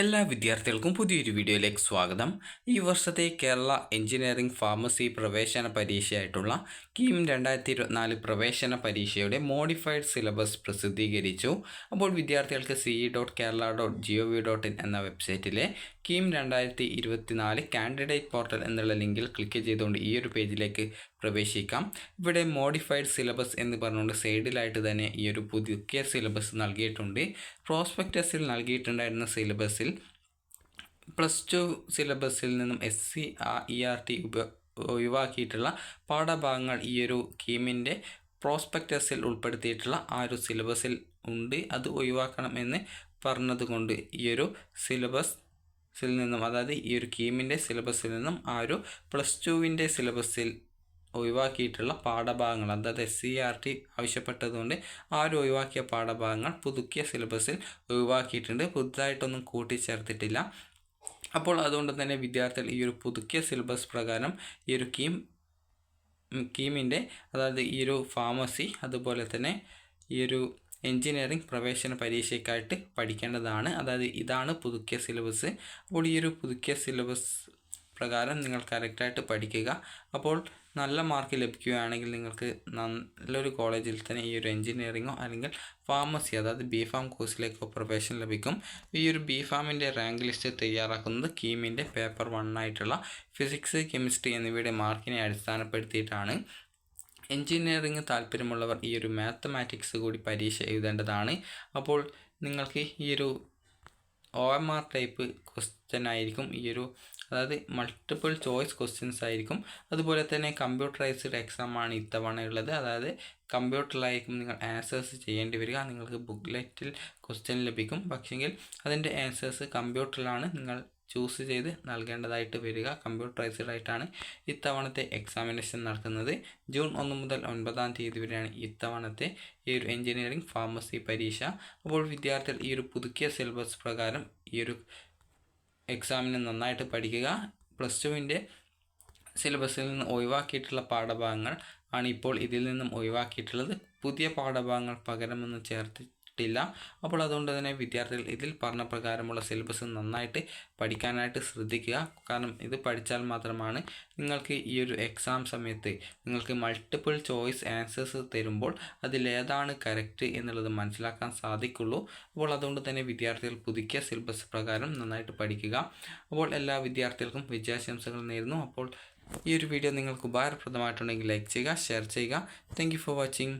എല്ലാ വിദ്യാർത്ഥികൾക്കും പുതിയൊരു വീഡിയോയിലേക്ക് സ്വാഗതം. ഈ വർഷത്തെ കേരള എഞ്ചിനീയറിംഗ് ഫാർമസി പ്രവേശന പരീക്ഷയായിട്ടുള്ള കീം 2024 പ്രവേശന പരീക്ഷയുടെ മോഡിഫൈഡ് സിലബസ് പ്രസിദ്ധീകരിച്ചു. അപ്പോൾ വിദ്യാർത്ഥികൾക്ക് ce.kerala.gov.in എന്ന വെബ്സൈറ്റിലെ കീം 2024 കാൻഡിഡേറ്റ് പോർട്ടൽ എന്നുള്ള ലിങ്കിൽ ക്ലിക്ക് ചെയ്തുകൊണ്ട് ഈ ഒരു പേജിലേക്ക് പ്രവേശിക്കാം. ഇവിടെ മോഡിഫൈഡ് സിലബസ് എന്ന് പറഞ്ഞുകൊണ്ട് സൈഡിലായിട്ട് തന്നെ ഈ ഒരു പുതുക്കിയ സിലബസ് നൽകിയിട്ടുണ്ട്. പ്രോസ്പെക്ടസിൽ നൽകിയിട്ടുണ്ടായിരുന്ന സിലബസിൽ +2 സിലബസിൽ നിന്നും SCERT ഒഴിവാക്കിയിട്ടുള്ള പാഠഭാഗങ്ങൾ ഈ ഒരു കീമിൻ്റെ പ്രോസ്പെക്ടസിൽ ഉൾപ്പെടുത്തിയിട്ടുള്ള ആ ഒരു സിലബസിൽ ഉണ്ട്. അത് ഒഴിവാക്കണം എന്ന് പറഞ്ഞതുകൊണ്ട് ഈ ഒരു സിലബസിൽ നിന്നും, അതായത് ഈ ഒരു കീമിൻ്റെ സിലബസിൽ നിന്നും ആ ഒരു +2വിൻ്റെ സിലബസിൽ ഒഴിവാക്കിയിട്ടുള്ള പാഠഭാഗങ്ങൾ, അതായത് SCERT ആവശ്യപ്പെട്ടതുകൊണ്ട് ആ ഒരു ഒഴിവാക്കിയ പാഠഭാഗങ്ങൾ പുതുക്കിയ സിലബസിൽ ഒഴിവാക്കിയിട്ടുണ്ട്. പുതുതായിട്ടൊന്നും കൂട്ടിച്ചേർത്തിട്ടില്ല. അപ്പോൾ അതുകൊണ്ട് തന്നെ വിദ്യാർത്ഥികൾ ഈ ഒരു പുതുക്കിയ സിലബസ് പ്രകാരം ഈ ഒരു കീമിൻ്റെ, അതായത് ഈ ഒരു ഫാർമസി അതുപോലെ തന്നെ ഈ ഒരു എഞ്ചിനീയറിംഗ് പ്രവേശന പരീക്ഷയ്ക്കായിട്ട് പഠിക്കേണ്ടതാണ്. അതായത് ഇതാണ് പുതുക്കിയ സിലബസ്. അപ്പോൾ ഈ ഒരു പുതുക്കിയ സിലബസ് പ്രകാരം നിങ്ങൾ കറക്റ്റായിട്ട് പഠിക്കുക. അപ്പോൾ നല്ല മാർക്ക് ലഭിക്കുകയാണെങ്കിൽ നിങ്ങൾക്ക് നല്ലൊരു കോളേജിൽ തന്നെ ഈ ഒരു എഞ്ചിനീയറിങ്ങോ അല്ലെങ്കിൽ ഫാർമസി, അതായത് BPharm കോഴ്സിലേക്കോ പ്രവേശനം ലഭിക്കും. ഈ ഒരു BPharmൻ്റെ റാങ്ക് ലിസ്റ്റ് തയ്യാറാക്കുന്നത് കീമിൻ്റെ പേപ്പർ 1 ആയിട്ടുള്ള ഫിസിക്സ്, കെമിസ്ട്രി എന്നിവയുടെ മാർക്കിനെ അടിസ്ഥാനപ്പെടുത്തിയിട്ടാണ്. എഞ്ചിനീയറിംഗ് താല്പര്യമുള്ളവർ ഈ ഒരു മാത്തമാറ്റിക്സ് കൂടി പരീക്ഷ എഴുതേണ്ടതാണ്. അപ്പോൾ നിങ്ങൾക്ക് ഈ ഒരു OMR ടൈപ്പ് ക്വസ്റ്റ്യൻ ആയിരിക്കും ഈ ഒരു, അതായത് മൾട്ടിപ്പിൾ ചോയ്സ് ക്വസ്റ്റ്യൻസ് ആയിരിക്കും. അതുപോലെ തന്നെ കമ്പ്യൂട്ടറൈസ്ഡ് എക്സാം ആണ് ഇത്തവണ ഉള്ളത്. അതായത് കമ്പ്യൂട്ടറിലായിരിക്കും നിങ്ങൾ ആൻസേഴ്സ് ചെയ്യേണ്ടി വരിക. നിങ്ങൾക്ക് ബുക്ക്ലെറ്റിൽ ക്വസ്റ്റ്യൻ ലഭിക്കും, പക്ഷെങ്കിൽ അതിൻ്റെ ആൻസേഴ്സ് കമ്പ്യൂട്ടറിലാണ് നിങ്ങൾ ചൂസ് ചെയ്ത് നൽകേണ്ടതായിട്ട് വരിക. കമ്പ്യൂട്ടറൈസ്ഡ് ആയിട്ടാണ് ഇത്തവണത്തെ എക്സാമിനേഷൻ നടക്കുന്നത്. ജൂൺ 1 മുതൽ 9 തീയതി വരെയാണ് ഇത്തവണത്തെ ഈ ഒരു എഞ്ചിനീയറിംഗ് ഫാർമസി പരീക്ഷ. അപ്പോൾ വിദ്യാർത്ഥികൾ ഈ ഒരു പുതുക്കിയ സിലബസ് പ്രകാരം ഈ ഒരു എക്സാമിന് നന്നായിട്ട് പഠിക്കുക. +2വിൻ്റെ സിലബസിൽ നിന്ന് ഒഴിവാക്കിയിട്ടുള്ള പാഠഭാഗങ്ങൾ ആണ് ഇപ്പോൾ ഇതിൽ നിന്നും ഒഴിവാക്കിയിട്ടുള്ളത്. പുതിയ പാഠഭാഗങ്ങൾ പകരമൊന്നും ചേർത്തിട്ടില്ല. അപ്പോൾ അതുകൊണ്ട് തന്നെ വിദ്യാർത്ഥികൾ ഇതിൽ പറഞ്ഞ പ്രകാരമുള്ള സിലബസ് നന്നായിട്ട് പഠിക്കാനായിട്ട് ശ്രദ്ധിക്കുക. കാരണം ഇത് പഠിച്ചാൽ മാത്രമാണ് നിങ്ങൾക്ക് ഈ ഒരു എക്സാം സമയത്ത് നിങ്ങൾക്ക് മൾട്ടിപ്പിൾ ചോയ്സ് ആൻസേഴ്സ് തരുമ്പോൾ അതിലേതാണ് കറക്റ്റ് എന്നുള്ളത് മനസ്സിലാക്കാൻ സാധിക്കുള്ളൂ. അപ്പോൾ അതുകൊണ്ട് തന്നെ വിദ്യാർത്ഥികൾ പുതുക്കിയ സിലബസ് പ്രകാരം നന്നായിട്ട് പഠിക്കുക. അപ്പോൾ എല്ലാ വിദ്യാർത്ഥികൾക്കും വിജയാശംസകൾ നേരുന്നു. അപ്പോൾ ഈ ഒരു വീഡിയോ നിങ്ങൾക്ക് ഉപകാരപ്രദമായിട്ടുണ്ടെങ്കിൽ ലൈക്ക് ചെയ്യുക, ഷെയർ ചെയ്യുക. Thank you for watching.